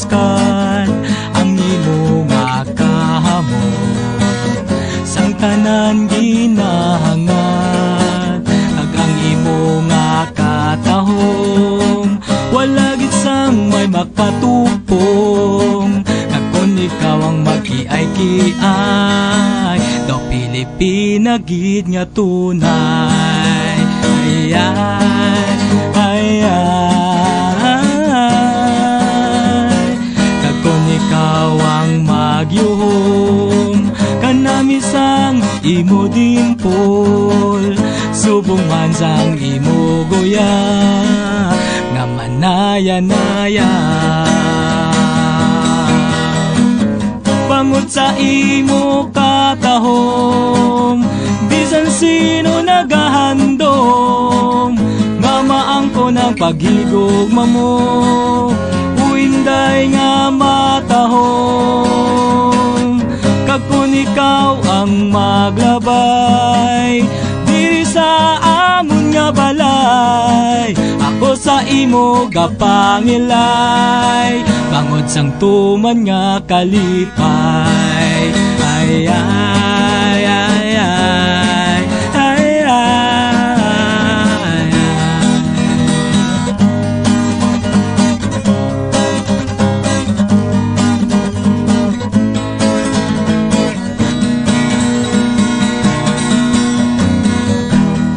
kan ang imo nga kahamon sang tanan ginahangad ag ang imo nga katahom wala gid sang may makatupong kag kun ikaw ang magkiay-kiay daw Pilipina gid nga tunay ay kag kun ikaw ang magyuhom kanami sang imo dimpol subong man sang imo goya nga manaya-naya bangod sa imo katahom bisan sino nagahandom nga maangko ng paghigugma mo uinday nga matahom kag kun ikaw ang maglabay diri sa amon nga balay ako sa imo gapangilay bangod sang tuman nga kalipay ay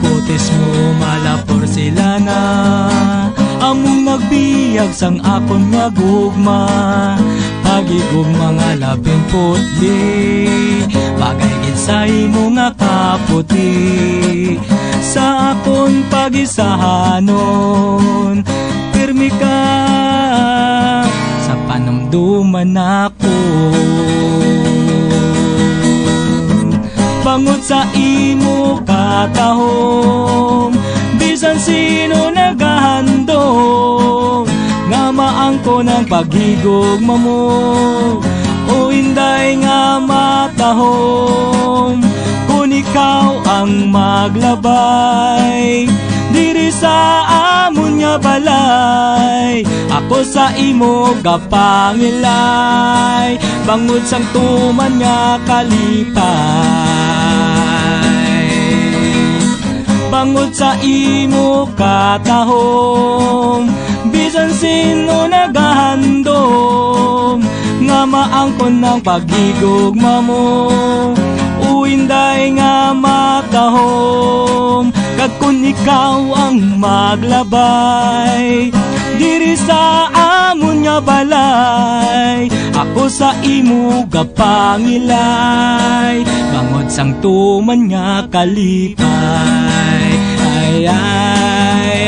putis mo malapor sila na among nagbiyag sang akon nga gugma pagigugma nga labing putli bagay gid sa imo nga kaputi sa akon pagisahanon pirmi ka sa panamduman ako bangod sa imo katahom bisan sino nagahandom nga maangko ng paghigugma mo o inday nga matahom kung ikaw ang maglabay diri sa amon nga balay ako sa imo gapangilay bangod sang tuman nga kalipay bangod sa imo katahom bisan sino nagahandom nga maangkon ng paghigugma mo uinday nga matahom kag kun ikaw ang maglabay diri sa amon nga balay ako sa imo gapangilay bangod sang tuman nga kalipay ay